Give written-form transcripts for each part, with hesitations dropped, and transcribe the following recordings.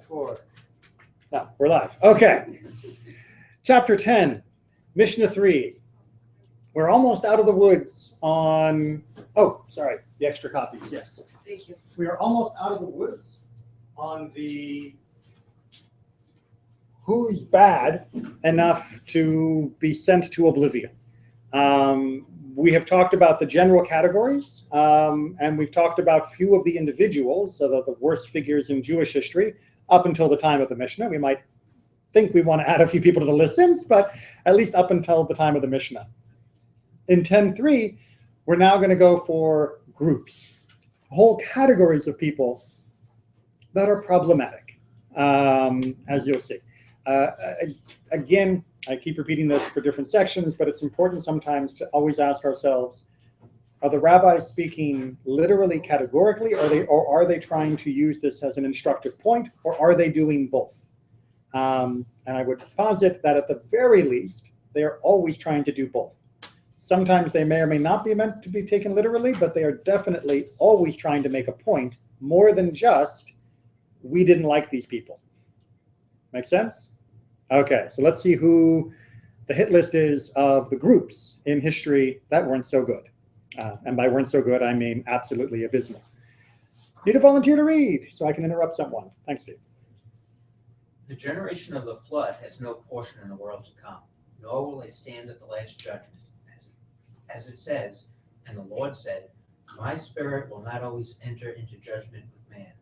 4. No, we're live. Okay. Chapter 10, Mishnah 3. We're almost out of the woods on, the extra copies, yes. Thank you. We are almost out of the woods on the who's bad enough to be sent to oblivion. We have talked about the general categories, and we've talked about few of the individuals, so the worst figures in Jewish history up until the time of the Mishnah. We might think we want to add a few people to the list since, but at least up until the time of the Mishnah. In 10.3, we're now going to go for groups, whole categories of people that are problematic, as you'll see. Again, I keep repeating this for different sections, but it's important sometimes to always ask ourselves, are the rabbis speaking literally categorically, or are they trying to use this as an instructive point, or are they doing both? And I would posit that at the very least, they are always trying to do both. Sometimes they may or may not be meant to be taken literally, but they are definitely always trying to make a point more than just, we didn't like these people. Make sense? Okay, so let's see who the hit list is of the groups in history that weren't so good. And by weren't so good, I mean absolutely abysmal. Need a volunteer to read so I can interrupt someone. Thanks, Steve. The generation of the flood has no portion in the world to come, nor will they stand at the last judgment. As it says, and the Lord said, my spirit will not always enter into judgment with man.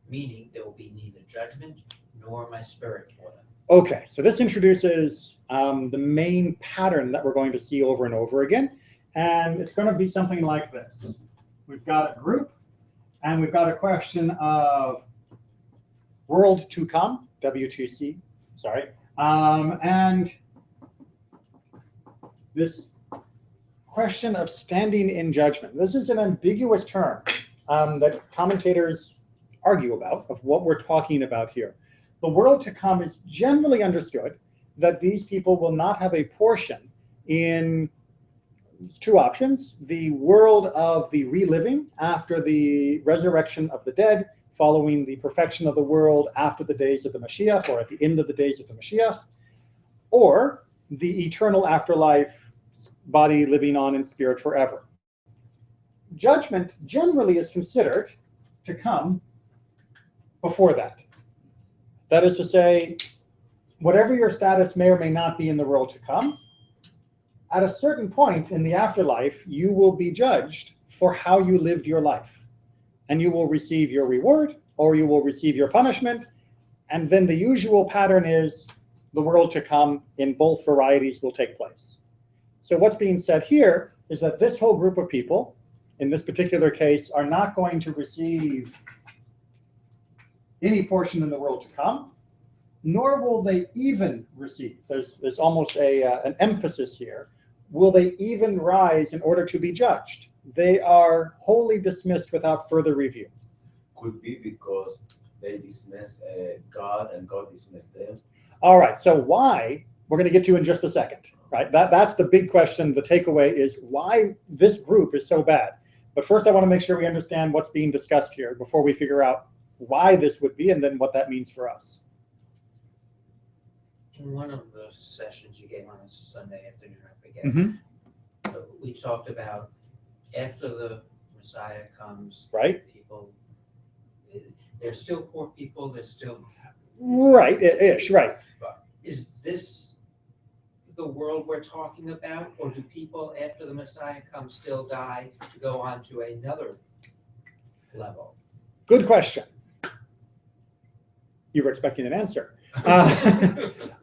Meaning there will be neither judgment nor my spirit for them. Okay, so this introduces the main pattern that we're going to see over and over again. And it's going to be something like this. We've got a group, and we've got a question of world to come, WTC, sorry. And this question of standing in judgment. This is an ambiguous term that commentators argue about, of what we're talking about here. The world to come is generally understood that these people will not have a portion in two options: the world of the reliving after the resurrection of the dead, following the perfection of the world after the days of the Mashiach, or at the end of the days of the Mashiach, or the eternal afterlife, body living on in spirit forever. Judgment generally is considered to come before that. That is to say, whatever your status may or may not be in the world to come, at a certain point in the afterlife, you will be judged for how you lived your life. And you will receive your reward, or you will receive your punishment. And then the usual pattern is the world to come in both varieties will take place. So what's being said here is that this whole group of people, in this particular case, are not going to receive any portion in the world to come, nor will they even receive. There's almost an emphasis here. Will they even rise in order to be judged? They are wholly dismissed without further review. Could be because they dismiss God and God dismissed them. All right, so why, we're going to get to in just a second, right? That's the big question. The takeaway is why this group is so bad. But first I want to make sure we understand what's being discussed here before we figure out why this would be and then what that means for us. In one of the sessions you gave on a Sunday afternoon, I forget, we talked about after the Messiah comes, right? People, they're still poor people, they're still... Right, ish, right. Is this the world we're talking about, or do people after the Messiah comes still die to go on to another level? Good question. You were expecting an answer.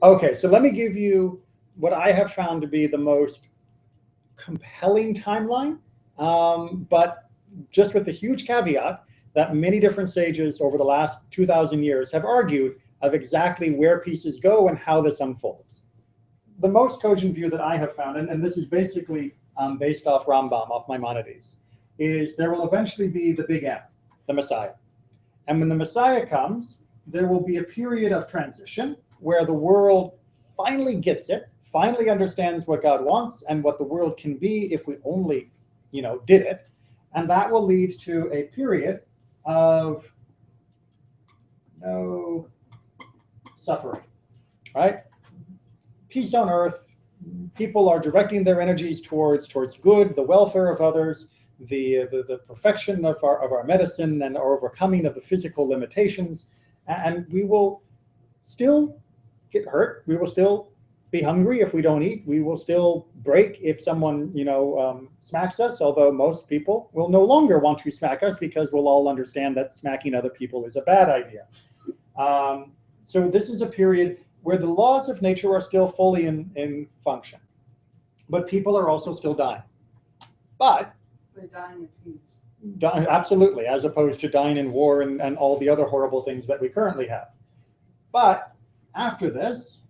Okay, so let me give you what I have found to be the most compelling timeline, but just with the huge caveat that many different sages over the last 2,000 years have argued of exactly where pieces go and how this unfolds. The most cogent view that I have found, and this is basically based off Rambam, off Maimonides, is there will eventually be the big M, the Messiah. And when the Messiah comes, there will be a period of transition where the world finally gets it, finally understands what God wants and what the world can be if we only, did it. And that will lead to a period of, no, suffering, right? Peace on earth. People are directing their energies towards good, the welfare of others, the perfection of our medicine and our overcoming of the physical limitations. And we will still get hurt. We will still be hungry if we don't eat. We will still break if someone, smacks us, although most people will no longer want to smack us because we'll all understand that smacking other people is a bad idea. So this is a period where the laws of nature are still fully in function, but people are also still dying. But They're dying in peace. Absolutely, as opposed to dying in war and all the other horrible things that we currently have. But after this,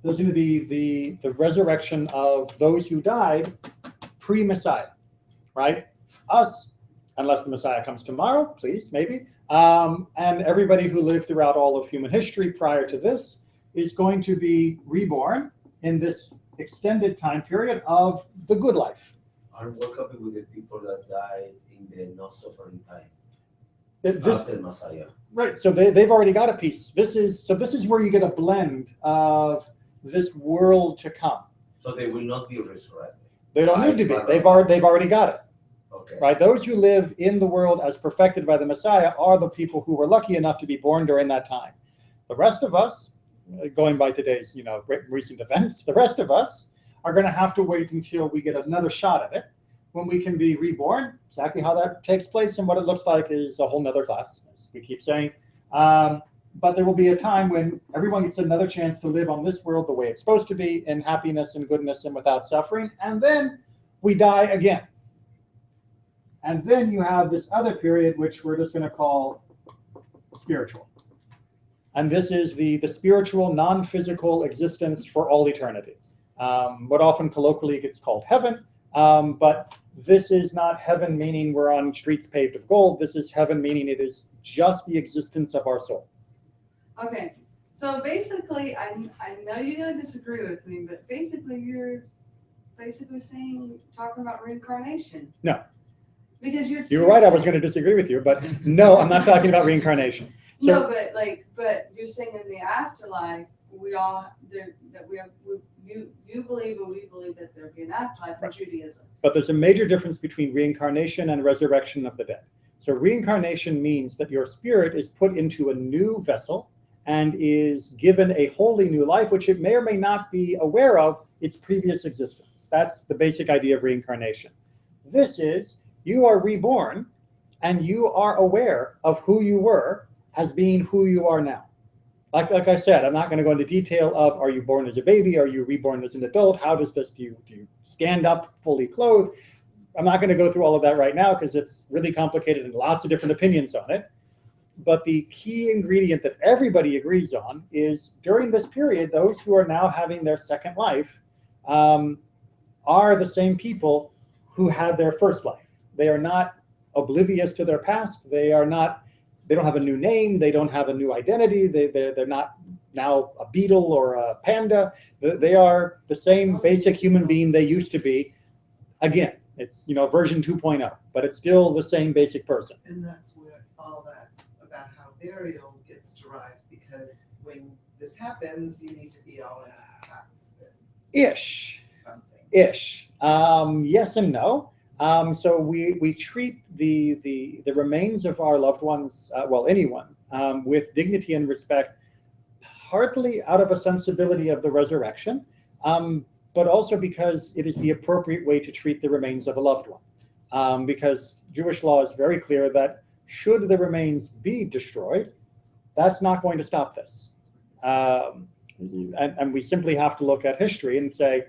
there's going to be the resurrection of those who died pre-Messiah, right? Us, unless the Messiah comes tomorrow, please, maybe. And everybody who lived throughout all of human history prior to this is going to be reborn in this extended time period of the good life. And what happened with the people that died in the not suffering time This, after Messiah? right, so they've already got a piece. This is where you get a blend of this world to come. So they will not be resurrected. They don't need to be. Right. They've already got it. Okay. Right? Those who live in the world as perfected by the Messiah are the people who were lucky enough to be born during that time. The rest of us, going by today's recent events, the rest of us are going to have to wait until we get another shot at it when we can be reborn. Exactly how that takes place and what it looks like is a whole nother class, as we keep saying. But there will be a time when everyone gets another chance to live on this world the way it's supposed to be, in happiness and goodness and without suffering. And then we die again. And then you have this other period, which we're just going to call spiritual. And this is the spiritual, non-physical existence for all eternity. What often colloquially gets called heaven. But this is not heaven meaning we're on streets paved of gold. This is heaven meaning it is just the existence of our soul. Okay, so basically, I know you're gonna disagree with me, but basically you're talking about reincarnation. No. Because you're. You were right, I was going to disagree with you, but no, I'm not talking about reincarnation. So, No, but you're saying in the afterlife, you believe and we believe that there'll be an afterlife in Judaism. but there's a major difference between reincarnation and resurrection of the dead. So reincarnation means that your spirit is put into a new vessel and is given a wholly new life, which it may or may not be aware of its previous existence. That's the basic idea of reincarnation. This is, you are reborn and you are aware of who you were as being who you are now. Like I said, I'm not going to go into detail of, are you born as a baby? Are you reborn as an adult? How does this, do you stand up fully clothed? I'm not going to go through all of that right now because it's really complicated and lots of different opinions on it. But the key ingredient that everybody agrees on is during this period, those who are now having their second life are the same people who had their first life. They are not oblivious to their past. They don't have a new name. They don't have a new identity. They're not now a beetle or a panda. They are the same basic human being they used to be. Again, it's version 2.0, but it's still the same basic person. And that's where all that about how burial gets derived, because when this happens, you need to be all in tax. Ish. Something. Ish. Yes and no. So we treat the remains of our loved ones, anyone, with dignity and respect, partly out of a sensibility of the resurrection, but also because it is the appropriate way to treat the remains of a loved one. Because Jewish law is very clear that should the remains be destroyed, that's not going to stop this. And we simply have to look at history and say,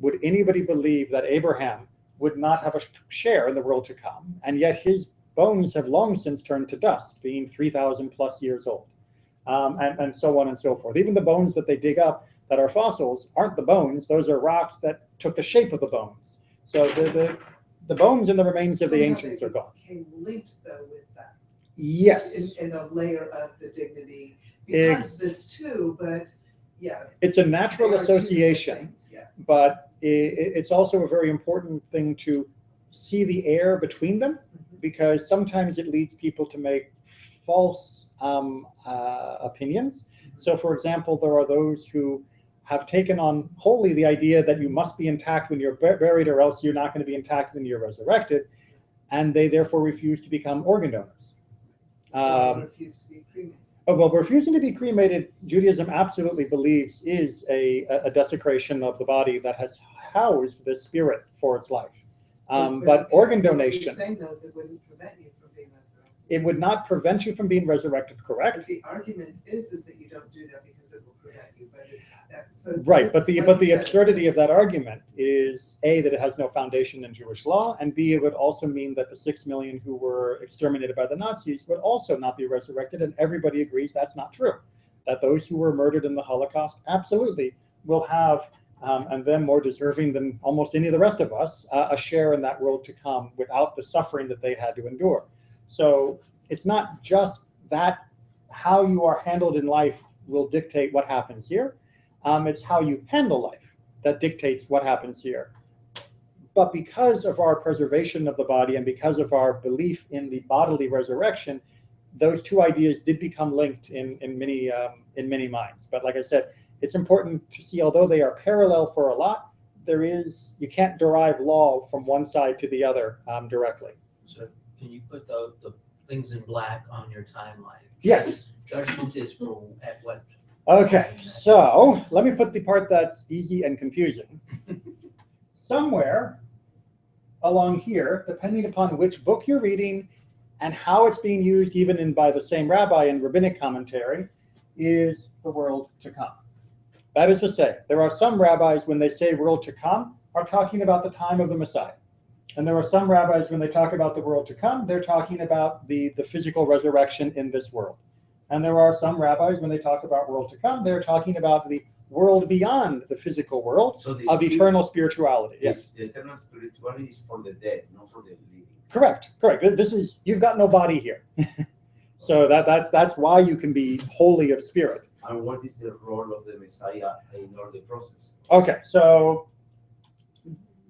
would anybody believe that Abraham would not have a share in the world to come, and yet his bones have long since turned to dust, being 3,000 plus years old, and so on and so forth. Even the bones that they dig up that are fossils aren't the bones; those are rocks that took the shape of the bones. So the bones and the remains of the ancients are gone. Came linked though with that. Yes, In a layer of the dignity, because this too, but yeah, it's a natural they are two different association. things, yeah. But it's also a very important thing to see the air between them, because sometimes it leads people to make false opinions. So, for example, there are those who have taken on wholly the idea that you must be intact when you're buried, or else you're not going to be intact when you're resurrected, and they therefore refuse to become organ donors. Refuse to be cremated. Oh, well, refusing to be cremated, Judaism absolutely believes is a desecration of the body that has housed the spirit for its life. But organ What you're donation, saying though is it wouldn't prevent you from being resurrected. it would not prevent you from being resurrected, But correct? the argument is that you don't do that because it will prevent you, but it's Right, this- but the like you said, absurdity of it's- that argument is A, that it has no foundation in Jewish law, and B, it would also mean that the 6 million who were exterminated by the Nazis would also not be resurrected, and everybody agrees that's not true. That those who were murdered in the Holocaust absolutely will have, and them more deserving than almost any of the rest of us, a share in that world to come without the suffering that they had to endure. So it's not just that how you are handled in life will dictate what happens here. It's how you handle life that dictates what happens here. But because of our preservation of the body and because of our belief in the bodily resurrection, those two ideas did become linked in many minds. But like I said, it's important to see, although they are parallel for a lot, you can't derive law from one side to the other directly. So can you put the things in black on your timeline? Yes. Judgment is for at what? Okay, so let me put the part that's easy and confusing. Somewhere along here, depending upon which book you're reading and how it's being used, even by the same rabbi in rabbinic commentary, is the world to come. That is to say, there are some rabbis, when they say world to come, are talking about the time of the Messiah. And there are some rabbis, when they talk about the world to come, they're talking about the physical resurrection in this world. And there are some rabbis, when they talk about world to come, they're talking about the world beyond the physical world So the of spirit- eternal spirituality. Yes, The eternal spirituality is for the dead, not for the living. correct. This is, you've got no body here. So that's why you can be wholly of spirit. And what is the role of the Messiah in all the process? Okay, so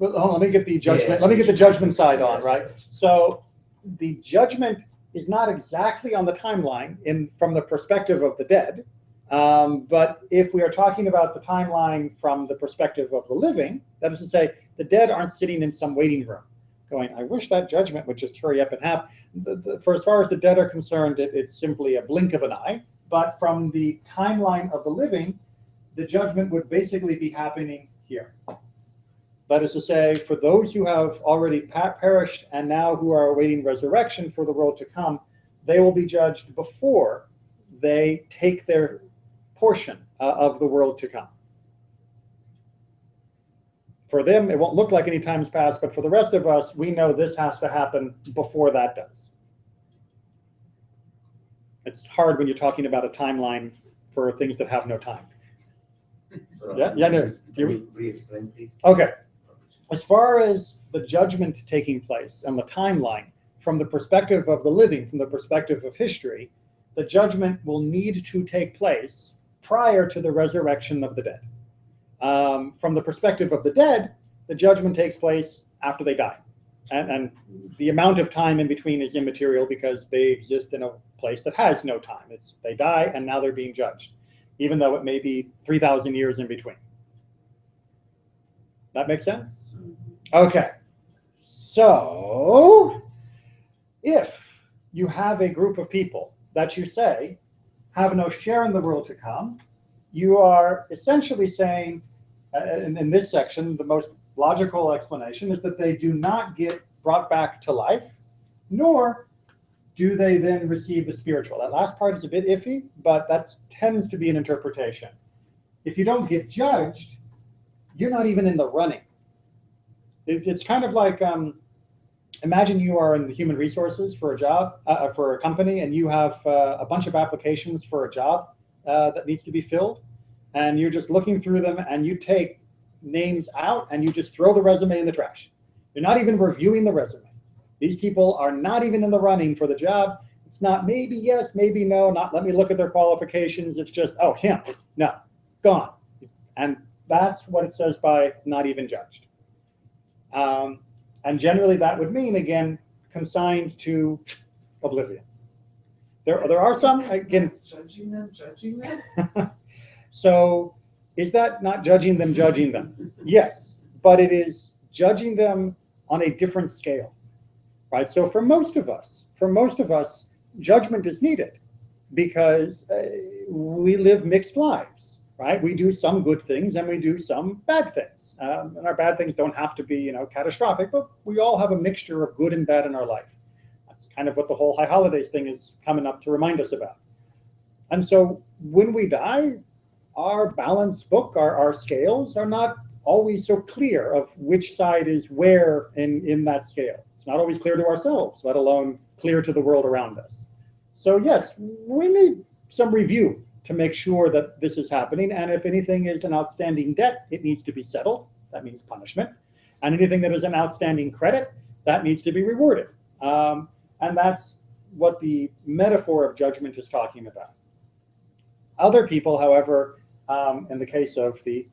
hold on, let me get the judgment. Yeah, Let me get the judgment side on, yes, right? yes. So the judgment is not exactly on the timeline from the perspective of the dead. But if we are talking about the timeline from the perspective of the living, that is to say, the dead aren't sitting in some waiting room going, I wish that judgment would just hurry up and happen. For as far as the dead are concerned, it's simply a blink of an eye. But from the timeline of the living, the judgment would basically be happening here. That is to say, for those who have already perished and now who are awaiting resurrection for the world to come, they will be judged before they take their portion of the world to come. For them, it won't look like any time's passed, but for the rest of us, we know this has to happen before that does. It's hard when you're talking about a timeline for things that have no time. So Yeah, no. Can you re-explain, please? Okay. As far as the judgment taking place and the timeline, from the perspective of the living, from the perspective of history, the judgment will need to take place prior to the resurrection of the dead. From the perspective of the dead, the judgment takes place after they die. And the amount of time in between is immaterial because they exist in a place that has no time. They die and now they're being judged, even though it may be 3,000 years in between. That makes sense? Okay. So if you have a group of people that you say have no share in the world to come, you are essentially saying, in this section, the most logical explanation is that they do not get brought back to life, nor do they then receive the spiritual. That last part is a bit iffy, but that tends to be an interpretation. If you don't get judged, you're not even in the running. It's kind of like, imagine you are in the human resources for a job, for a company, and you have a bunch of applications for a job that needs to be filled, and you're just looking through them, and you take names out, and you just throw the resume in the trash. You're not even reviewing the resume. These people are not even in the running for the job. It's not maybe yes, maybe no, not let me look at their qualifications. It's just, oh, him, no, gone. And that's what it says by not even judged. And generally that would mean, again, consigned to oblivion. There are some, Isn't that again, judging them? so is that not judging them? Yes, but it is judging them on a different scale, right? So for most of us, judgment is needed because we live mixed lives, right? We do some good things and we do some bad things. And our bad things don't have to be, catastrophic, but we all have a mixture of good and bad in our life. That's kind of what the whole high holidays thing is coming up to remind us about. And so when we die, our balance book, our scales are not always so clear of which side is where in that scale. It's not always clear to ourselves, let alone clear to the world around us. So yes, we need some review to make sure that this is happening. And if anything is an outstanding debt, it needs to be settled. That means punishment. And anything that is an outstanding credit, that needs to be rewarded. And that's what the metaphor of judgment is talking about. Other people, however, in the case of the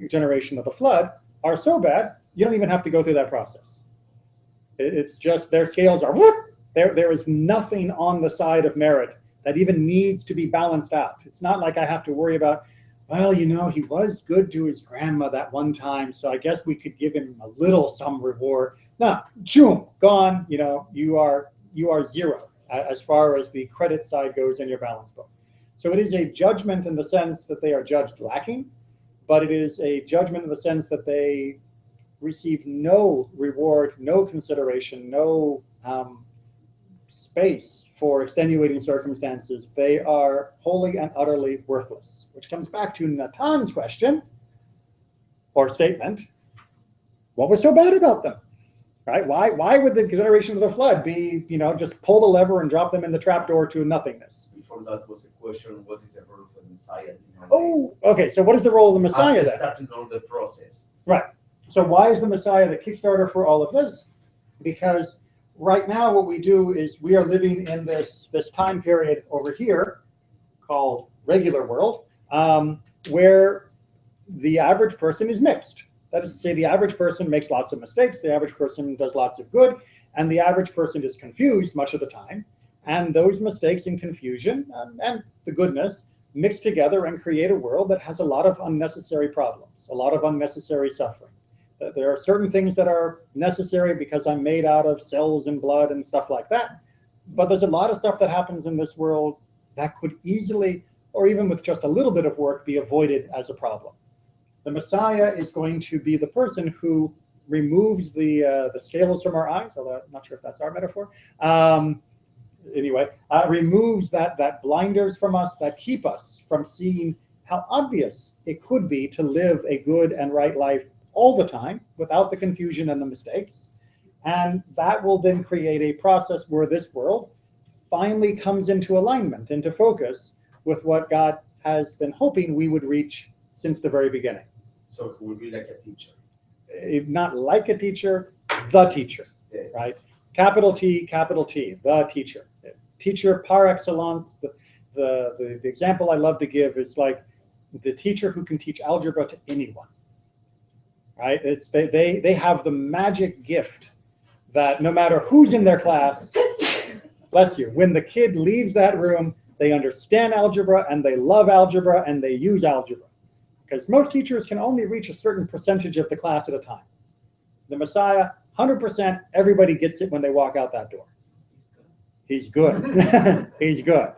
generation of the flood, are so bad, you don't even have to go through that process. It's just their scales are whoop. There is nothing on the side of merit that even needs to be balanced out. It's not like I have to worry about, well, he was good to his grandma that one time, so I guess we could give him a little some reward. No, choom, gone. You are zero as far as the credit side goes in your balance book. So it is a judgment in the sense that they are judged lacking, but it is a judgment in the sense that they receive no reward, no consideration, no space for extenuating circumstances. They are wholly and utterly worthless, which comes back to Natan's question or statement. What was so bad about them? Right? Why would the generation of the flood be, just pull the lever and drop them in the trapdoor to nothingness? Before that was a question, what is the role of the Messiah? Oh, okay. So what is the role of the Messiah then? Starting on the process. Right. So why is the Messiah the Kickstarter for all of this? Because right now what we do is we are living in this time period over here called regular world, where the average person is mixed. That is to say, the average person makes lots of mistakes, the average person does lots of good, and the average person is confused much of the time. And those mistakes and confusion and the goodness mix together and create a world that has a lot of unnecessary problems, a lot of unnecessary suffering. There are certain things that are necessary because I'm made out of cells and blood and stuff like that. But there's a lot of stuff that happens in this world that could easily, or even with just a little bit of work, be avoided as a problem. The Messiah is going to be the person who removes the scales from our eyes, although I'm not sure if that's our metaphor. Removes that blinders from us that keep us from seeing how obvious it could be to live a good and right life all the time without the confusion and the mistakes. And that will then create a process where this world finally comes into alignment, into focus with what God has been hoping we would reach since the very beginning. So it will be like a teacher. Not like a teacher, the teacher, right? Capital T, the teacher. Teacher par excellence. The example I love to give is like the teacher who can teach algebra to anyone, right? They have the magic gift that no matter who's in their class, bless you, when the kid leaves that room, they understand algebra and they love algebra and they use algebra. Because most teachers can only reach a certain percentage of the class at a time. The Messiah, 100%, everybody gets it when they walk out that door. He's good. He's good.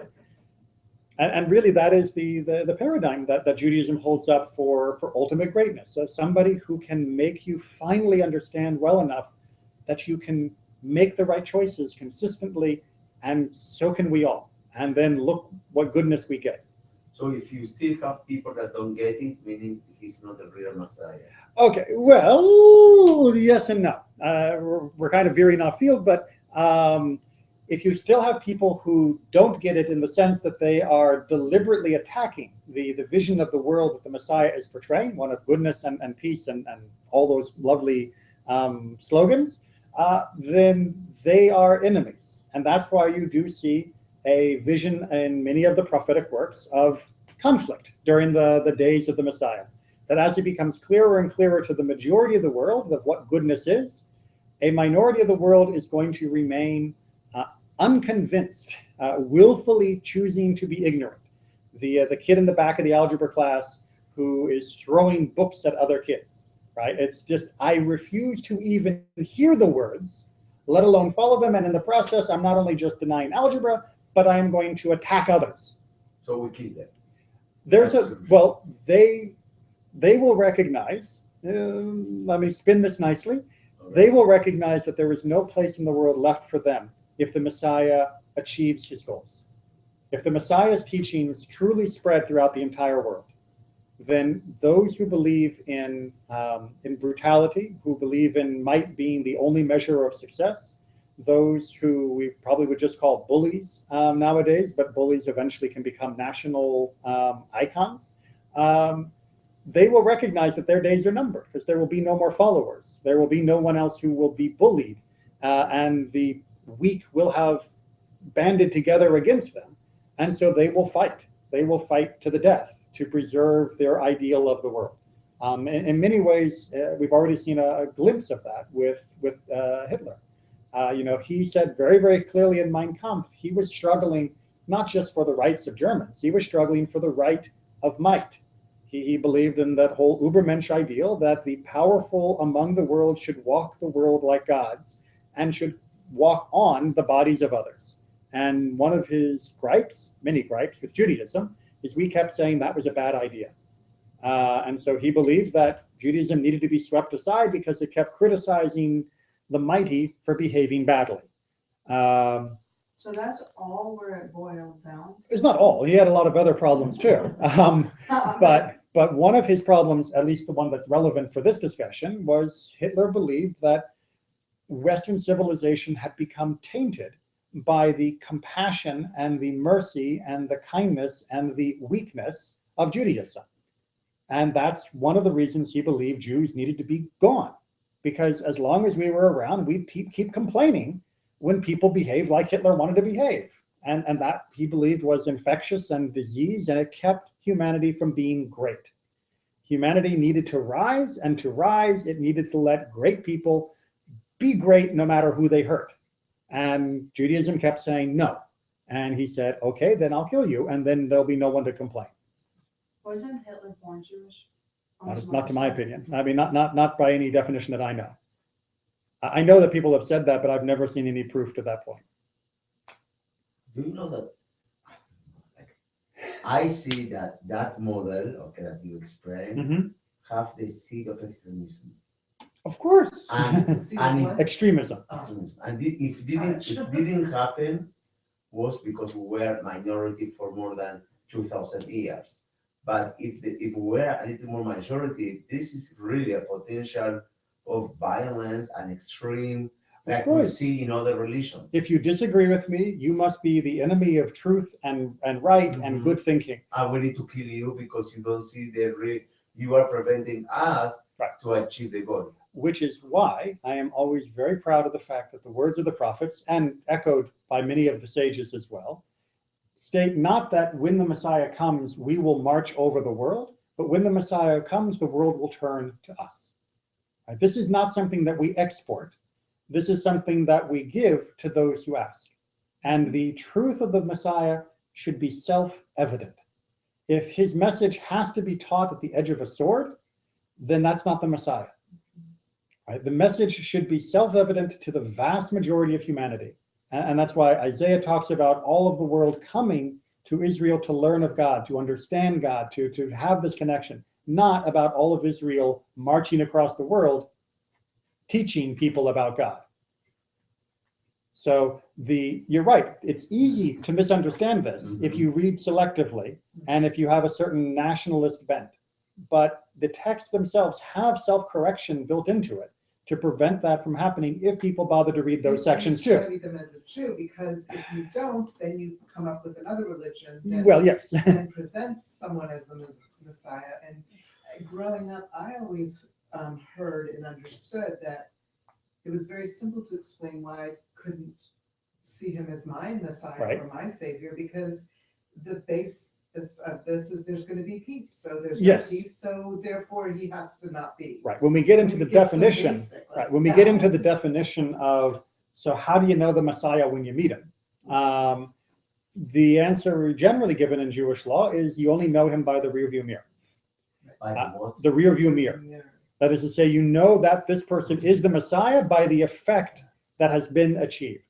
And really that is the paradigm that Judaism holds up for ultimate greatness. So somebody who can make you finally understand well enough that you can make the right choices consistently, and so can we all. And then look what goodness we get. So if you still have people that don't get it, meaning he's not a real Messiah. Okay, well, yes and no. We're kind of veering off field, but if you still have people who don't get it in the sense that they are deliberately attacking the vision of the world that the Messiah is portraying, one of goodness and peace and all those lovely slogans, then they are enemies. And that's why you do see a vision in many of the prophetic works of conflict during the days of the Messiah. That as it becomes clearer and clearer to the majority of the world of what goodness is, a minority of the world is going to remain unconvinced, willfully choosing to be ignorant. The kid in the back of the algebra class who is throwing books at other kids, right? It's just, I refuse to even hear the words, let alone follow them. And in the process, I'm not only just denying algebra, but I'm going to attack others. So we kill them. There's well, they will recognize, let me spin this nicely. They will recognize that there is no place in the world left for them if the Messiah achieves his goals. If the Messiah's teachings truly spread throughout the entire world, then those who believe in brutality, who believe in might being the only measure of success, those who we probably would just call bullies nowadays, but bullies eventually can become national icons, they will recognize that their days are numbered because there will be no more followers. There will be no one else who will be bullied, and the weak will have banded together against them. And so they will fight. They will fight to the death to preserve their ideal of the world. In many ways, we've already seen a glimpse of that with Hitler. He said very, very clearly in Mein Kampf, he was struggling not just for the rights of Germans, he was struggling for the right of might. He believed in that whole Übermensch ideal that the powerful among the world should walk the world like gods and should walk on the bodies of others. And one of his gripes, many gripes with Judaism, is we kept saying that was a bad idea. And so he believed that Judaism needed to be swept aside because it kept criticizing the mighty for behaving badly. So that's all where it boiled down? It's not all. He had a lot of other problems too. But one of his problems, at least the one that's relevant for this discussion, was Hitler believed that Western civilization had become tainted by the compassion and the mercy and the kindness and the weakness of Judaism. And that's one of the reasons he believed Jews needed to be gone. Because as long as we were around, we'd keep complaining when people behaved like Hitler wanted to behave. And that, he believed, was infectious and disease, and it kept humanity from being great. Humanity needed to rise, and to rise, it needed to let great people be great no matter who they hurt. And Judaism kept saying no. And he said, okay, then I'll kill you, and then there'll be no one to complain. Wasn't Hitler born Jewish? Not to my opinion. I mean, not by any definition that I know. I know that people have said that, but I've never seen any proof to that point. Do you know that I see that model, okay, that you explained, have the seed of extremism. Of course. And extremism. Extremism. And if didn't happen, was because we were minority for more than 2,000 years. But if we were a little more majority, this is really a potential of violence and extreme, like we see in other religions. If you disagree with me, you must be the enemy of truth and right and good thinking. And we need to kill you because you don't see you are preventing us to achieve the goal. Which is why I am always very proud of the fact that the words of the prophets, and echoed by many of the sages as well, state not that when the Messiah comes, we will march over the world, but when the Messiah comes, the world will turn to us. Right? This is not something that we export. This is something that we give to those who ask. And the truth of the Messiah should be self-evident. If his message has to be taught at the edge of a sword, then that's not the Messiah. Right? The message should be self-evident to the vast majority of humanity. And that's why Isaiah talks about all of the world coming to Israel to learn of God, to understand God, to have this connection, not about all of Israel marching across the world, teaching people about God. So you're right, it's easy to misunderstand this if you read selectively and if you have a certain nationalist bent. But the texts themselves have self-correction built into it to prevent that from happening if people bother to read those sections too. Study them as a Jew, because if you don't, then you come up with another religion that and presents someone as the Messiah. And growing up, I always heard and understood that it was very simple to explain why I couldn't see him as my Messiah or my Savior, because the base of this is there's going to be peace. So there's no peace, so therefore he has to not be. Right. When we get into the definition, when we get into the definition of, so how do you know the Messiah when you meet him? The answer generally given in Jewish law is you only know him by the rearview mirror. By the what? The rearview mirror. That is to say, you know that this person is the Messiah by the effect that has been achieved.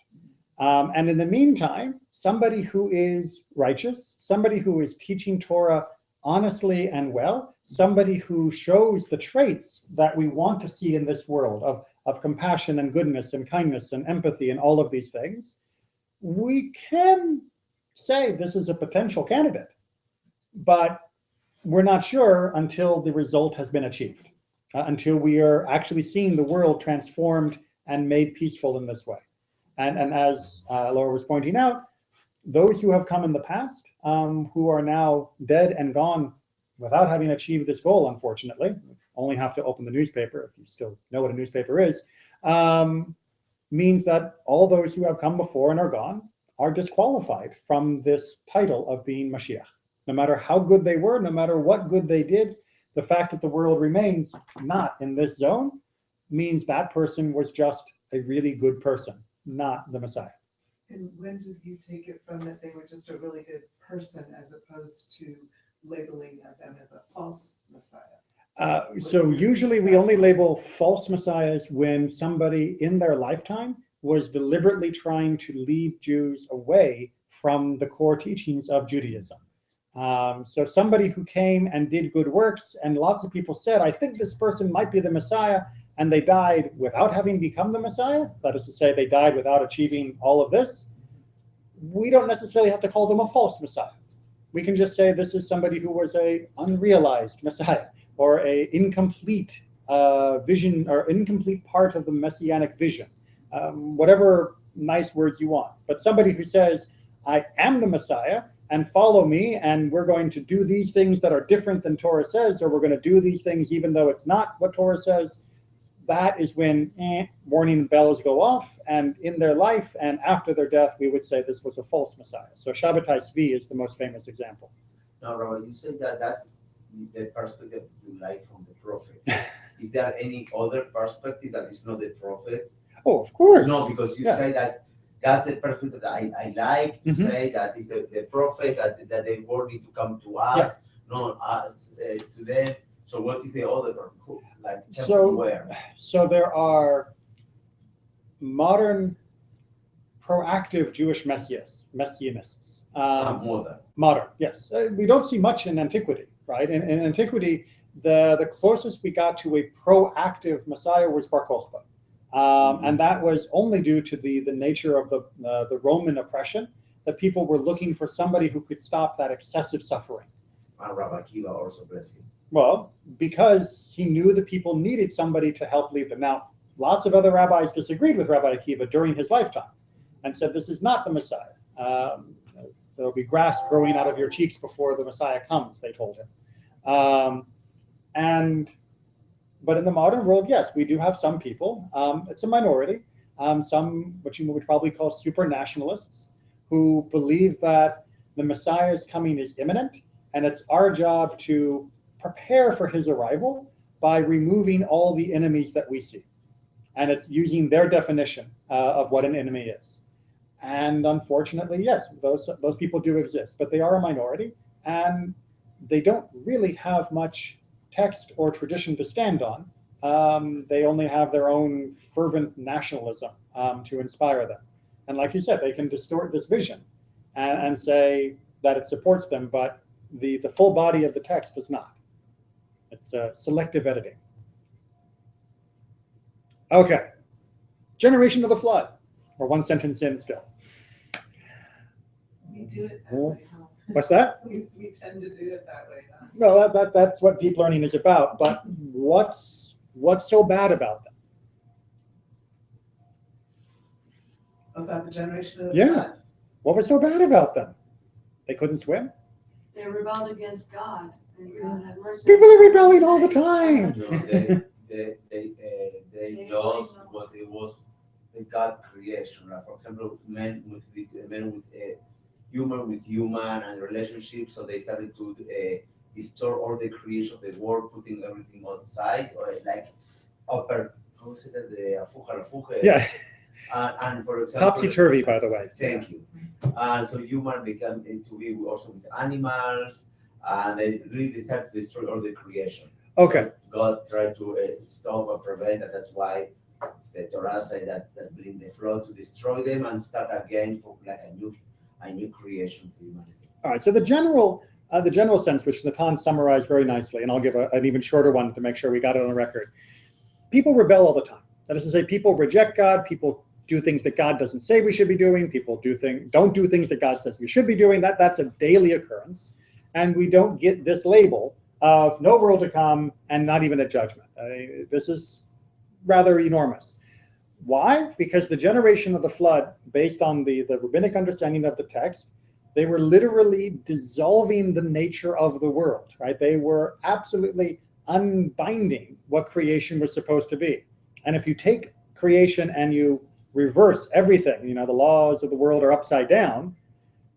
And in the meantime, somebody who is righteous, somebody who is teaching Torah honestly and well, somebody who shows the traits that we want to see in this world of compassion and goodness and kindness and empathy and all of these things, we can say this is a potential candidate, but we're not sure until the result has been achieved, until we are actually seeing the world transformed and made peaceful in this way. And as Laura was pointing out, those who have come in the past, who are now dead and gone without having achieved this goal, unfortunately, only have to open the newspaper, if you still know what a newspaper is, means that all those who have come before and are gone are disqualified from this title of being Mashiach. No matter how good they were, no matter what good they did, the fact that the world remains not in this zone means that person was just a really good person, not the Messiah. And when did you take it from that they were just a really good person as opposed to labeling them as a false Messiah? So usually we only label false messiahs when somebody in their lifetime was deliberately trying to lead Jews away from the core teachings of Judaism. So somebody who came and did good works, and lots of people said, I think this person might be the Messiah, and they died without having become the Messiah, that is to say, they died without achieving all of this, we don't necessarily have to call them a false Messiah. We can just say this is somebody who was a unrealized Messiah, or a incomplete vision, or incomplete part of the Messianic vision. Whatever nice words you want. But somebody who says, I am the Messiah, and follow me, and we're going to do these things that are different than Torah says, or we're going to do these things even though it's not what Torah says, that is when warning bells go off, and in their life and after their death, we would say this was a false Messiah. So Shabbatai Tzvi is the most famous example. Now, Rabbi, you said that that's the perspective you like from the prophet. Is there any other perspective that is not the prophet? Oh, of course. No, because you say that that's the perspective that I like to say that is the prophet, that they word need to come to us, not us to them. So what is the other like where? So there are modern proactive Jewish messianists. Modern, yes. We don't see much in antiquity, right? In antiquity, the closest we got to a proactive Messiah was Bar Kokhba. And that was only due to the nature of the Roman oppression, that people were looking for somebody who could stop that excessive suffering. Rabbi Akiva also bless him. Well, because he knew the people needed somebody to help lead them. Now, lots of other rabbis disagreed with Rabbi Akiva during his lifetime and said, this is not the Messiah. There'll be grass growing out of your cheeks before the Messiah comes, they told him. But in the modern world, yes, we do have some people, it's a minority, some what you would probably call super nationalists, who believe that the Messiah's coming is imminent, and it's our job to prepare for his arrival by removing all the enemies that we see. And it's using their definition of what an enemy is. And unfortunately, yes, those people do exist, but they are a minority, and they don't really have much text or tradition to stand on. They only have their own fervent nationalism to inspire them. And like you said, they can distort this vision and say that it supports them, but the full body of the text does not. It's selective editing. Okay, generation of the flood. We're one sentence in still. We do it that way, huh? What's that? We tend to do it that way, huh? Well, that's what deep learning is about. But what's so bad about them? About the generation of the flood? What was so bad about them? They couldn't swim? They rebelled against God, and God had mercy. People are rebelling all the time. They lost what it was the God creation. Right? For example, men with human with human and relationships, so they started to distort all the creation of the world, putting everything outside, or like upper, how is it, the afuja, Yeah. And for example, Topsy-turvy, by the way. Thank you. So human become to be also with animals, and they really start to destroy all the creation. Okay. God tried to stop or prevent, and that's why the Torah say that bring the flood to destroy them and start again for like a new creation for humanity. All right. So the general sense, which Natan summarized very nicely, and I'll give an even shorter one to make sure we got it on record. People rebel all the time. That is to say, people reject God. People do things that God doesn't say we should be doing. People don't do things that God says we should be doing. That's a daily occurrence, and we don't get this label of no world to come and not even a judgment. This is rather enormous. Why? Because the generation of the flood, based on the rabbinic understanding of the text, they were literally dissolving the nature of the world, right? They were absolutely unbinding what creation was supposed to be. And if you take creation and you reverse everything, the laws of the world are upside down,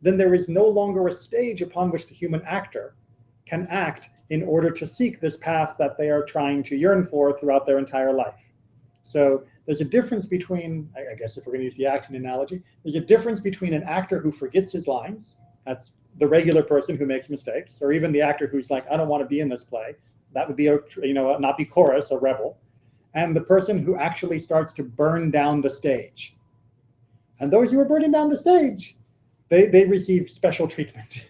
then there is no longer a stage upon which the human actor can act in order to seek this path that they are trying to yearn for throughout their entire life. So there's a difference between, I guess if we're going to use the acting analogy, there's a difference between an actor who forgets his lines, that's the regular person who makes mistakes, or even the actor who's like, I don't want to be in this play. That would be, not be chorus, a rebel. And the person who actually starts to burn down the stage. And those who are burning down the stage, they receive special treatment.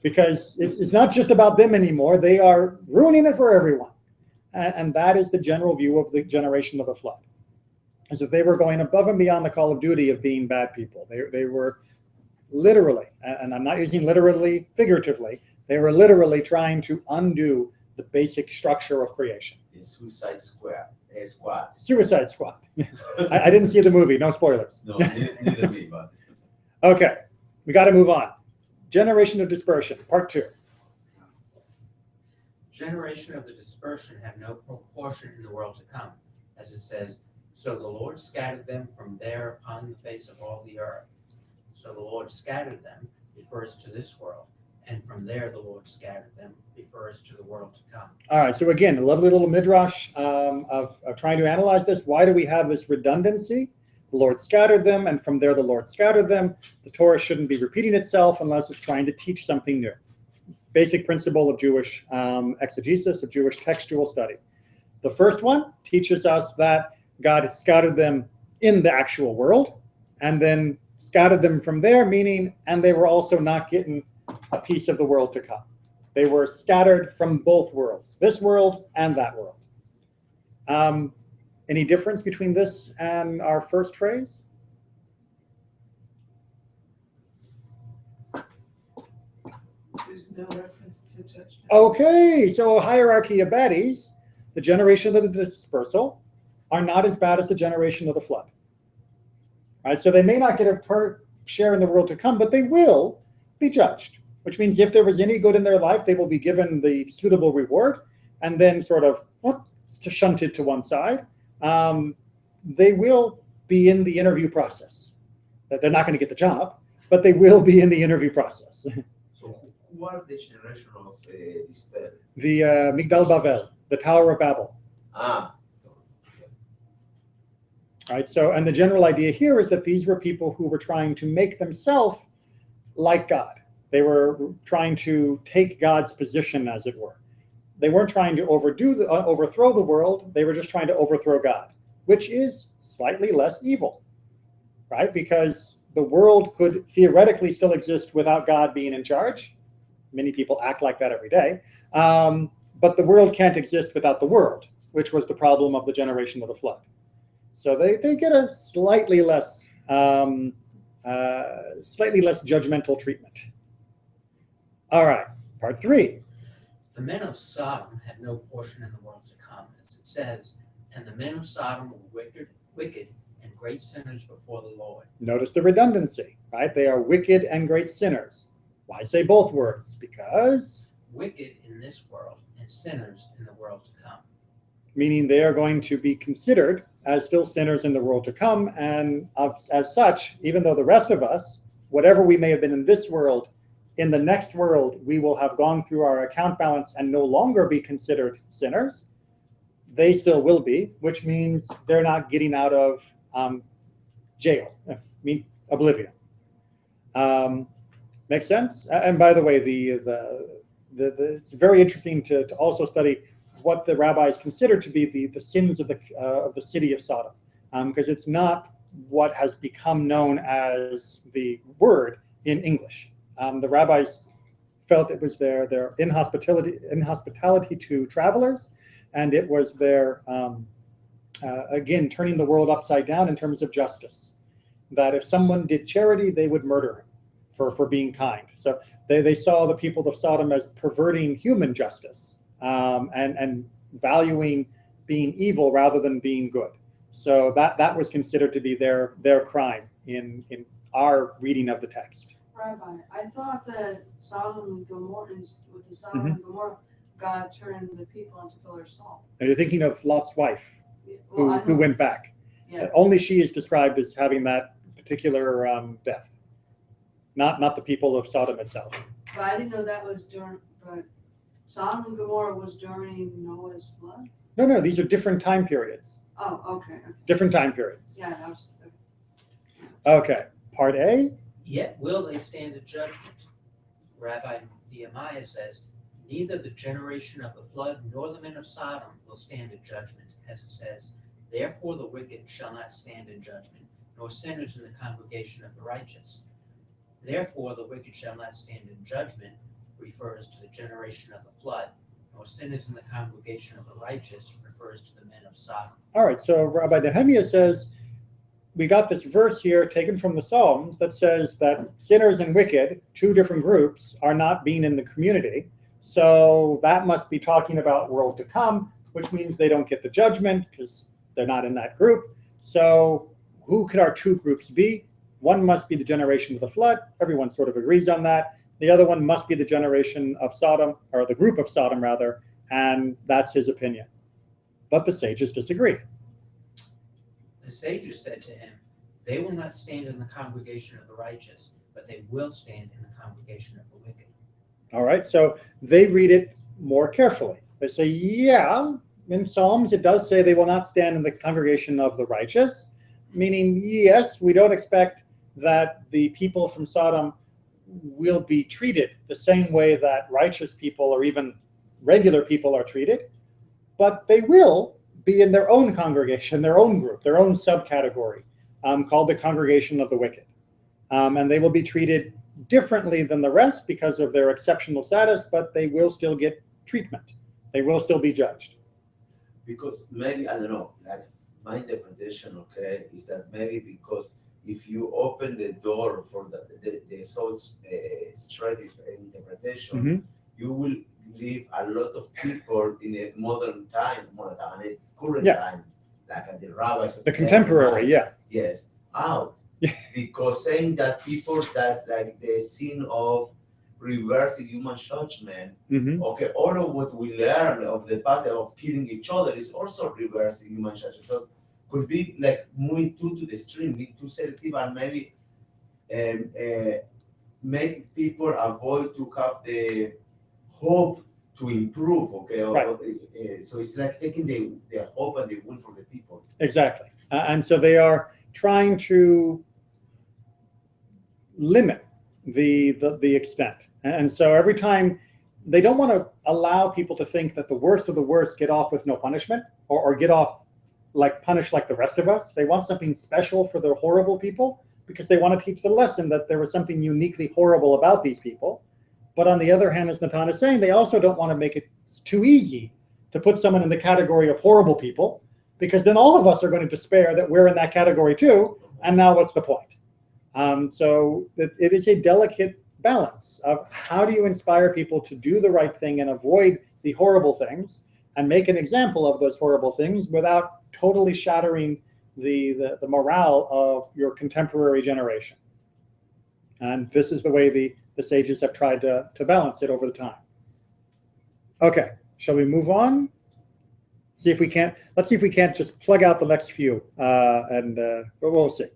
Because it's not just about them anymore. They are ruining it for everyone. And that is the general view of the generation of the flood. Is that they were going above and beyond the call of duty of being bad people. They were literally, and I'm not using literally figuratively, they were literally trying to undo the basic structure of creation. The Suicide Squad. Suicide Squad. I didn't see the movie, no spoilers. No, neither me, but. Okay, we got to move on. Generation of dispersion, part 2. Generation of the dispersion have no proportion in the world to come, as it says, so the Lord scattered them from there upon the face of all the earth. So the Lord scattered them refers to this world, and from there the Lord scattered them refers to the world to come. All right, so again, a lovely little midrash of trying to analyze this. Why do we have this redundancy? The Lord scattered them, and from there the Lord scattered them. The Torah shouldn't be repeating itself unless it's trying to teach something new. Basic principle of Jewish exegesis, of Jewish textual study. The first one teaches us that God scattered them in the actual world, and then scattered them from there, meaning, and they were also not getting a piece of the world to come. They were scattered from both worlds, this world and that world. Any difference between this and our first phrase? There's no reference to judgment. Okay, so a hierarchy of baddies, the generation of the dispersal, are not as bad as the generation of the flood. Right? So they may not get a share in the world to come, but they will be judged, which means if there was any good in their life, they will be given the suitable reward and then sort of shunted to one side. They will be in the interview process. They're not going to get the job, but they will be in the interview process. So who are the generation of despair? The Migdal Bavel, the Tower of Babel. Ah. Right. So, and the general idea here is that these were people who were trying to make themselves like God. They were trying to take God's position, as it were. They weren't trying to overthrow the world. They were just trying to overthrow God, which is slightly less evil, right? Because the world could theoretically still exist without God being in charge. Many people act like that every day. But the world can't exist without the world, which was the problem of the generation of the flood. So they get a slightly less judgmental treatment. All right, part 3. The men of Sodom have no portion in the world to come, as it says, and the men of Sodom were wicked and great sinners before the Lord. Notice the redundancy, right? They are wicked and great sinners. Why say both words? Because wicked in this world and sinners in the world to come. Meaning they are going to be considered as still sinners in the world to come, and as such, even though the rest of us, whatever we may have been in this world, in the next world, we will have gone through our account balance and no longer be considered sinners. They still will be, which means they're not getting out of jail, oblivion. Makes sense? And by the way, it's very interesting to also study what the rabbis consider to be the sins of the city of Sodom, because it's not what has become known as the word in English. The rabbis felt it was their inhospitality to travelers, and it was their again turning the world upside down in terms of justice. That if someone did charity, they would murder him for being kind. So they saw the people of Sodom as perverting human justice, and valuing being evil rather than being good. So that was considered to be their crime in our reading of the text. Rabbi, I thought that Sodom and Gomorrah, with the Sodom and Gomorrah, God turned the people into pillars of salt. And you're thinking of Lot's wife, Well, who went back. Yeah. Only she is described as having that particular death, not the people of Sodom itself. But I didn't know that was during, but Sodom and Gomorrah was during Noah's flood? No, these are different time periods. Oh, okay. Different time periods. Yeah, that was. Okay, part A. Yet will they stand at judgment. Rabbi Nehemiah says, neither the generation of the flood nor the men of Sodom will stand in judgment, as it says, therefore the wicked shall not stand in judgment, nor sinners in the congregation of the righteous. Therefore the wicked shall not stand in judgment refers to the generation of the flood, nor sinners in the congregation of the righteous refers to the men of Sodom. All right, so Rabbi Nehemiah says, we got this verse here taken from the Psalms that says that sinners and wicked, two different groups, are not being in the community. So that must be talking about world to come, which means they don't get the judgment because they're not in that group. So who could our two groups be? One must be the generation of the flood. Everyone sort of agrees on that. The other one must be the generation of Sodom, or the group of Sodom rather, and that's his opinion. But the sages disagree. The sages said to him, they will not stand in the congregation of the righteous, but they will stand in the congregation of the wicked. All right, so they read it more carefully. They say, yeah, in Psalms it does say they will not stand in the congregation of the righteous, meaning, yes, we don't expect that the people from Sodom will be treated the same way that righteous people or even regular people are treated, but they will be in their own congregation, their own group, their own subcategory, called the congregation of the wicked. And they will be treated differently than the rest because of their exceptional status, but they will still get treatment. They will still be judged. Because maybe, I don't know, like my interpretation, okay, is that maybe because if you open the door for the so straight interpretation, you will leave a lot of people in a modern time, and a current time, like at the rabbis. The contemporary, Yes, out. Because saying that people that like the sin of reversing human judgment, okay, all of what we learn of the pattern of killing each other is also reversing human judgment. So could be like moving too to the extreme, being too selective, and maybe make people avoid to have the hope to improve, okay? So it's like taking the hope and the will from the people. Exactly. And so they are trying to limit the extent. And so every time, they don't want to allow people to think that the worst of the worst get off with no punishment or get off punished like the rest of us. They want something special for the horrible people because they want to teach the lesson that there was something uniquely horrible about these people. But on the other hand, as Natan is saying, they also don't want to make it too easy to put someone in the category of horrible people, because then all of us are going to despair that we're in that category too, and now what's the point? So it is a delicate balance of how do you inspire people to do the right thing and avoid the horrible things and make an example of those horrible things without totally shattering the morale of your contemporary generation. And this is the way the sages have tried to balance it over the time. Okay, shall we move on? Let's see if we can't just plug out the next few, but we'll see.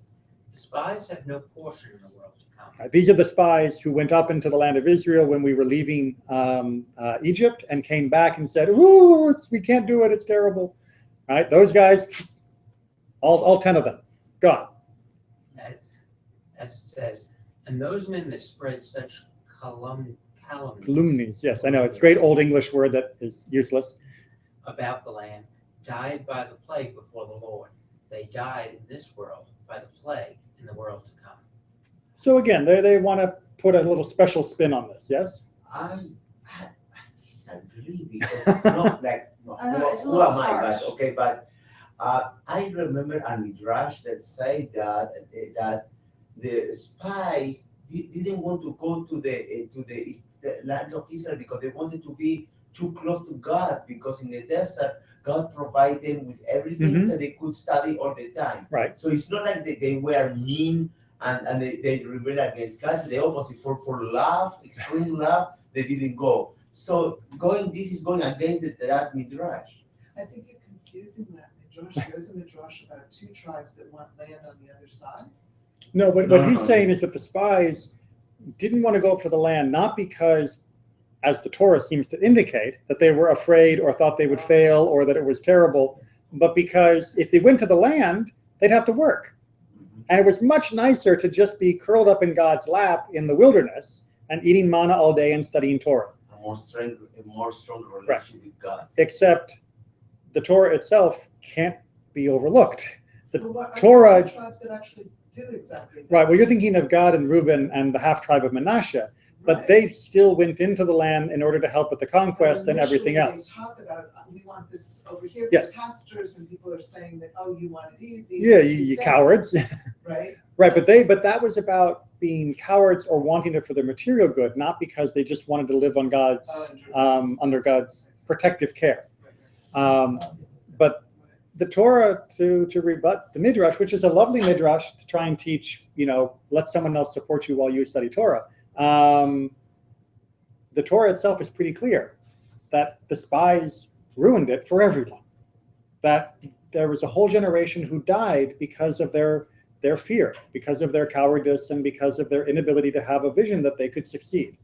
The spies have no portion in the world to come. These are the spies who went up into the land of Israel when we were leaving Egypt and came back and said, "Ooh, we can't do it. It's terrible." Right? Those guys, all 10 of them, gone. as it says, and those men that spread such Calumnies, yes, I know. It's a great Old English word that is useless. About the land died by the plague before the Lord. They died in this world by the plague in the world to come. So again, they want to put a little special spin on this, yes? I disagree because not like I know, it's a who little am I? harsh. But okay, but I remember a midrash that say that the spies didn't want to go to the land of Israel because they wanted to be too close to God, because in the desert God provided them with everything that they could study all the time. Right. So it's not like they were mean and they rebelled against God. The opposite, for love, extreme love, they didn't go. So this is going against that midrash. I think you're confusing that midrash. There's a midrash about two tribes that want land on the other side. No, but what he's saying is that the spies didn't want to go up to the land, not because, as the Torah seems to indicate, that they were afraid or thought they would fail or that it was terrible, but because if they went to the land, they'd have to work. And it was much nicer to just be curled up in God's lap in the wilderness and eating manna all day and studying Torah. A more strong relationship with God. Except the Torah itself can't be overlooked. The Well, what are Torah, the tribes that actually do exactly that? right, well, you're thinking of Gad and Reuben and the half tribe of Manasseh, but Right. they still went into the land in order to help with the conquest But and everything initially else. They talk about, we want this over here for Yes. the pastors, and people are saying that, oh, you want it easy. Yeah, like you said, cowards. Right? Right, but that was about being cowards or wanting it for their material good, not because they just wanted to live on God's under God's protective care. But the Torah to rebut the midrash, which is a lovely midrash to try and teach, let someone else support you while you study Torah. The Torah itself is pretty clear that the spies ruined it for everyone. That there was a whole generation who died because of their fear, because of their cowardice, and because of their inability to have a vision that they could succeed.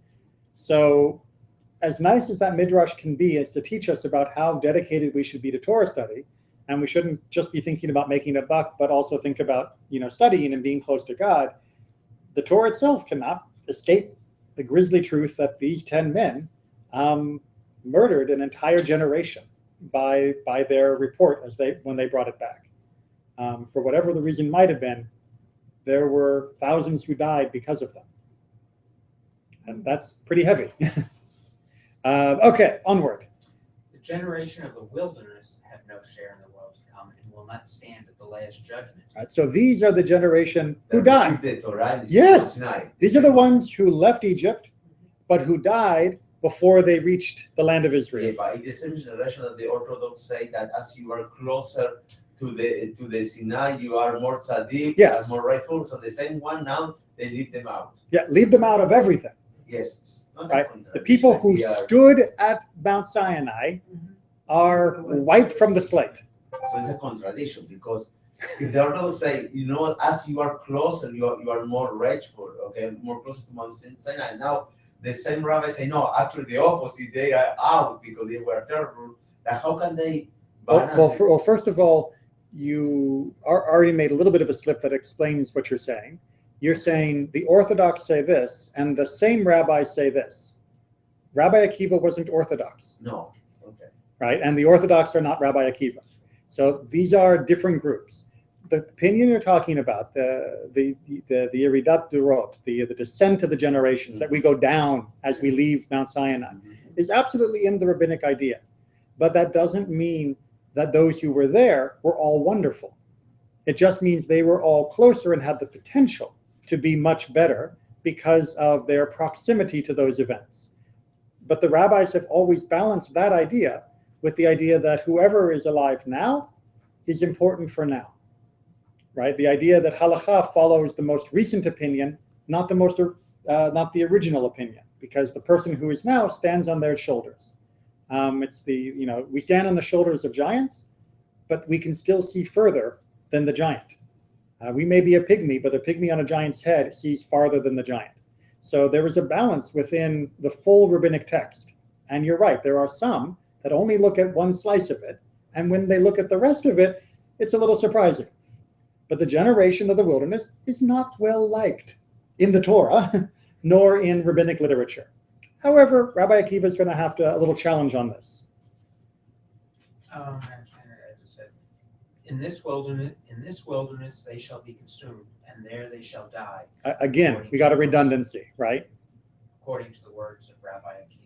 So as nice as that midrash can be as to teach us about how dedicated we should be to Torah study, and we shouldn't just be thinking about making a buck, but also think about studying and being close to God, the Torah itself cannot escape the grisly truth that these 10 men murdered an entire generation by their report when they brought it back. For whatever the reason might have been, there were thousands who died because of them. And that's pretty heavy. Okay, onward. The generation of the wilderness have no share in the world to come and will not stand at the last judgment. Right, so these are the generation who That died. received the Torah, this Yes, Sinai. these are the ones who left Egypt, but who died before they reached the land of Yeah, Israel. but in the same generation that the Orthodox say that as you are closer to the Sinai, you are more tzaddik, you Yes. are more rightful. So the same one now, they leave them out. Yeah, leave them out of everything. Yes, it's not Right. a contradiction. The people who They are- stood at Mount Sinai are wiped from the slate. So it's a contradiction, because if the Orthodox say, as you are closer, you are more rightful, okay, more closer to Mount Sinai. Now the same rabbi say, no, actually the opposite, they are out because they were terrible. Like, how can they? Well, first of all, you already made a little bit of a slip that explains what you're saying. You're saying the Orthodox say this, and the same rabbis say this. Rabbi Akiva wasn't Orthodox, No. Okay. right? And the Orthodox are not Rabbi Akiva. So these are different groups. The opinion you're talking about, the Yeridat Durot, the descent of the generations, that we go down as we leave Mount Sinai, is absolutely in the rabbinic idea. But that doesn't mean that those who were there were all wonderful. It just means they were all closer and had the potential to be much better because of their proximity to those events. But the rabbis have always balanced that idea with the idea that whoever is alive now is important for now, right? The idea that halakha follows the most recent opinion, not the original opinion, because the person who is now stands on their shoulders. We stand on the shoulders of giants, but we can still see further than the giant. We may be a pygmy, but the pygmy on a giant's head sees farther than the giant. So there is a balance within the full rabbinic text. And you're right, there are some that only look at one slice of it. And when they look at the rest of it, it's a little surprising. But the generation of the wilderness is not well liked in the Torah, nor in rabbinic literature. However, Rabbi Akiva is going to have a little challenge on this. As it said, in this wilderness they shall be consumed, and there they shall die. Again, we got a redundancy, right? According to the words of Rabbi Akiva.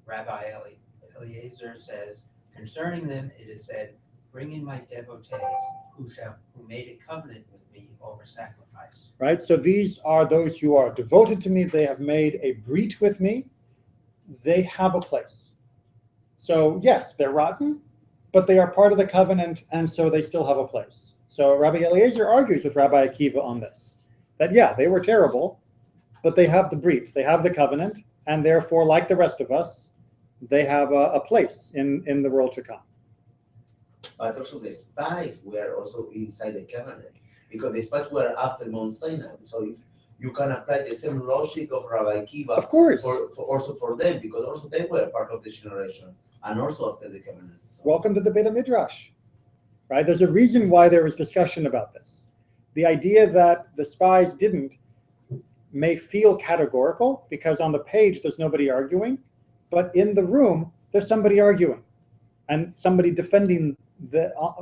Rabbi Eliezer says, concerning them it is said, bring in my devotees, who made a covenant with me over sacrifice. Right, so these are those who are devoted to me. They have made a brit with me. They have a place. So yes, they're rotten, but they are part of the covenant, and so they still have a place. So Rabbi Eliezer argues with Rabbi Akiva on this, that yeah, they were terrible, but they have the brit, they have the covenant, and therefore, like the rest of us, they have a place in the world to come. But also the spies were also inside the covenant, because the spies were after Mount Sinai. So if you can apply the same logic of Rabbi Akiva, Of course. also for them, because also they were part of the generation, and also after the covenant. So. Welcome to the Beit HaMidrash, right? There's a reason why there was discussion about this. The idea that the spies didn't may feel categorical, because on the page there's nobody arguing, but in the room there's somebody arguing, and somebody defending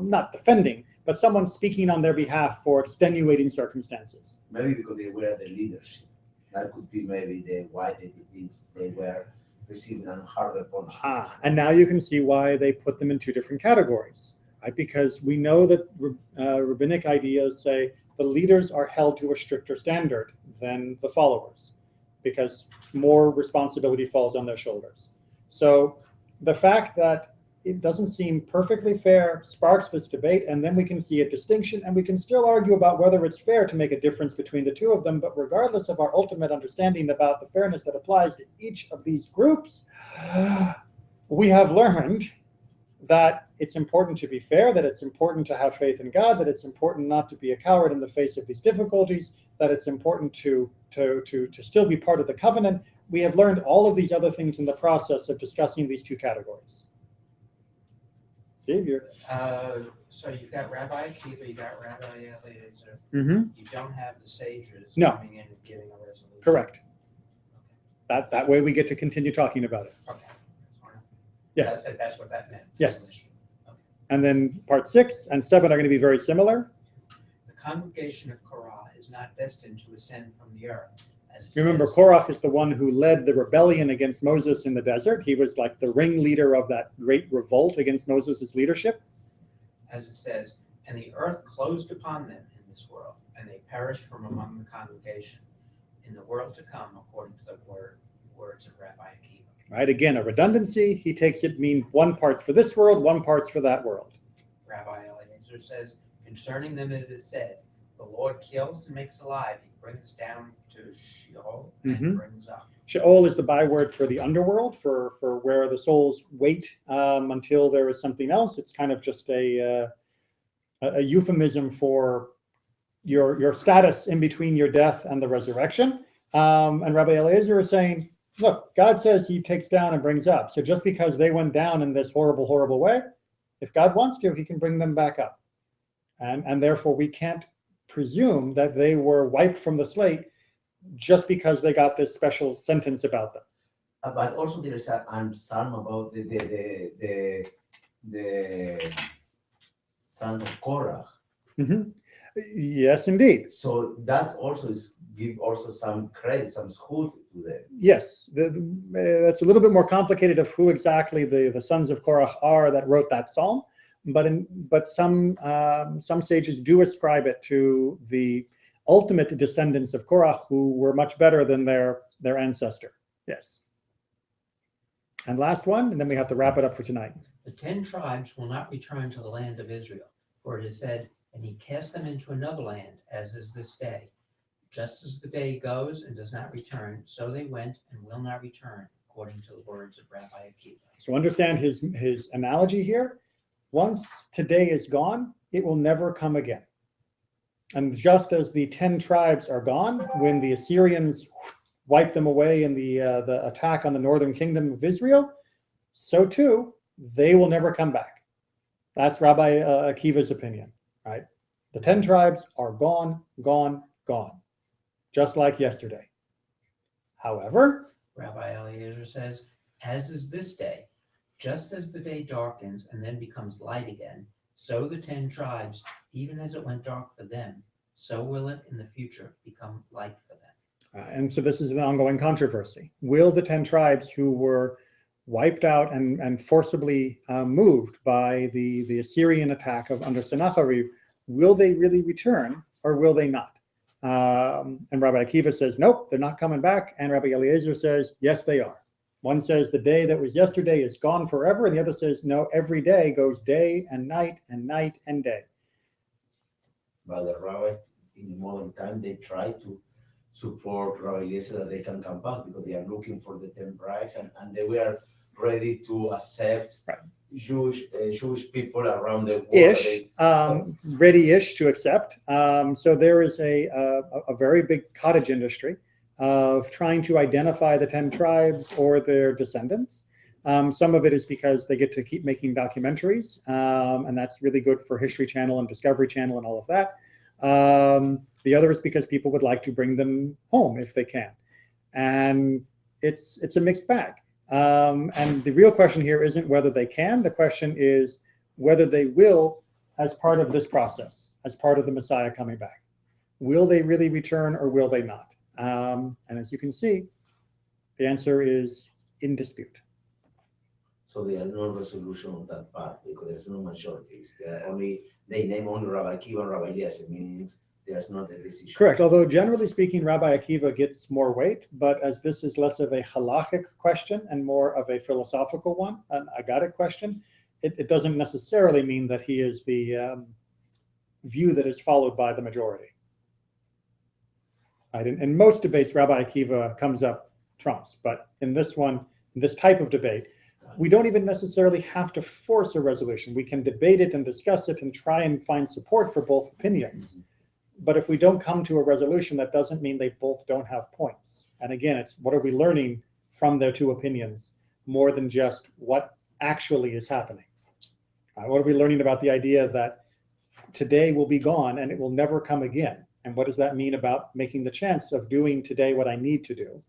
not defending, but someone speaking on their behalf for extenuating circumstances. Maybe because they were the leadership. That could be maybe why they were receiving a harder punishment. And now you can see why they put them in two different categories, right? Because we know that rabbinic ideas say the leaders are held to a stricter standard than the followers, because more responsibility falls on their shoulders. So the fact that it doesn't seem perfectly fair sparks this debate, and then we can see a distinction, and we can still argue about whether it's fair to make a difference between the two of them. But regardless of our ultimate understanding about the fairness that applies to each of these groups, we have learned that it's important to be fair, that it's important to have faith in God, that it's important not to be a coward in the face of these difficulties, that it's important to still be part of the covenant. We have learned all of these other things in the process of discussing these two categories. Savior. So you've got Rabbi Akiva, you got Rabbi Eliezer. Mm-hmm. You don't have the sages No. coming in and giving a resolution. Correct. That way we get to continue talking about it. Okay. Yes. That's what that meant. Yes. Okay. And then part 6 and 7 are going to be very similar. The congregation of Korah is not destined to ascend from the earth. Remember, Korah is the one who led the rebellion against Moses in the desert. He was like the ringleader of that great revolt against Moses' leadership. As it says, and the earth closed upon them in this world, and they perished from among the congregation in the world to come, according to the words of Rabbi Akiva. Right, again, a redundancy. He takes it mean one part's for this world, one part's for that world. Rabbi Eliezer says, concerning them it is said, the Lord kills and makes alive. He brings down to Sheol and brings up. Sheol is the byword for the underworld, for where the souls wait until there is something else. It's kind of just a euphemism for your status in between your death and the resurrection. And Rabbi Eliezer is saying, look, God says he takes down and brings up. So just because they went down in this horrible, horrible way, if God wants to, he can bring them back up. And therefore we can't presume that they were wiped from the slate just because they got this special sentence about them. But also there is a psalm about the sons of Korah. Mm-hmm. Yes, indeed. So that's also give also some credit, some schut to them. Yes, that's a little bit more complicated of who exactly the sons of Korah are that wrote that psalm. But some sages do ascribe it to the ultimate descendants of Korah, who were much better than their ancestor. Yes. And last one, and then we have to wrap it up for tonight. The 10 tribes will not return to the land of Israel, for it is said, and he cast them into another land, as is this day. Just as the day goes and does not return, so they went and will not return, according to the words of Rabbi Akiva. So understand his analogy here. Once today is gone, it will never come again. And just as the 10 tribes are gone, when the Assyrians wiped them away in the attack on the northern kingdom of Israel, so too, they will never come back. That's Rabbi Akiva's opinion, right? The 10 tribes are gone, gone, gone, just like yesterday. However, Rabbi Eliezer says, as is this day, just as the day darkens and then becomes light again, so the 10 tribes, even as it went dark for them, so will it in the future become light for them. and so this is an ongoing controversy. Will the 10 tribes who were wiped out and forcibly moved by the Assyrian attack under Sennacherib, will they really return or will they not? And Rabbi Akiva says, nope, they're not coming back. And Rabbi Eliezer says, yes, they are. One says the day that was yesterday is gone forever. And the other says, no, every day goes day and night and night and day. But the rabbis in the modern time, they try to support Rabbi Eliezer that they can come back because they are looking for the 10 tribes and they were ready to accept Jewish people around the world. Ready-ish to accept. So there is a very big cottage industry of trying to identify the 10 tribes or their descendants. Some of it is because they get to keep making documentaries, and that's really good for History Channel and Discovery Channel and all of that. The other is because people would like to bring them home if they can. And it's a mixed bag. And the real question here isn't whether they can. The question is whether they will as part of this process, as part of the Messiah coming back. Will they really return or will they not? And as you can see, the answer is in dispute. So there is no resolution on that part because there's no majorities. They name only Rabbi Akiva and Rabbi Eliezer, meaning there's not a decision. Correct. Although generally speaking, Rabbi Akiva gets more weight, but as this is less of a halachic question and more of a philosophical one, an agadic question, it doesn't necessarily mean that he is the view that is followed by the majority. Right? In most debates, Rabbi Akiva comes up trumps, but in this one, this type of debate, we don't even necessarily have to force a resolution. We can debate it and discuss it and try and find support for both opinions. But if we don't come to a resolution, that doesn't mean they both don't have points. And again, it's what are we learning from their two opinions more than just what actually is happening. What are we learning about the idea that today will be gone and it will never come again? And what does that mean about making the chance of doing today what I need to do?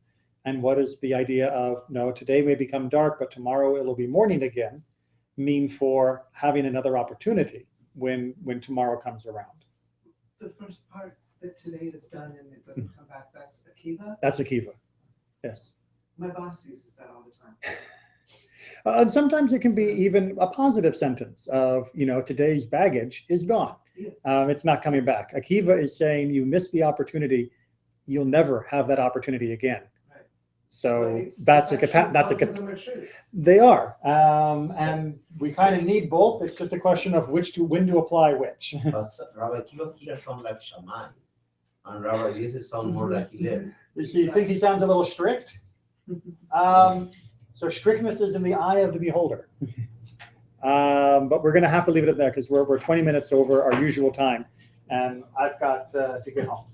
And what is the idea of, no, today may become dark, but tomorrow it will be morning again, mean for having another opportunity when tomorrow comes around? The first part that today is done and it doesn't come back, that's Akiva? That's Akiva, yes. My boss uses that all the time. And sometimes it can be even a positive sentence of, today's baggage is gone. Yeah. It's not coming back. Akiva is saying you missed the opportunity. You'll never have that opportunity again. Right. So that's a truths. They are. And we kind of need both. It's just a question of when to apply which. But Rabbi Akiva here sounds like Shammai, and Rabbi Eliezer sounds more like Hillel. You think he sounds a little strict? So strictness is in the eye of the beholder. But we're going to have to leave it at that because we're 20 minutes over our usual time, and I've got to get home.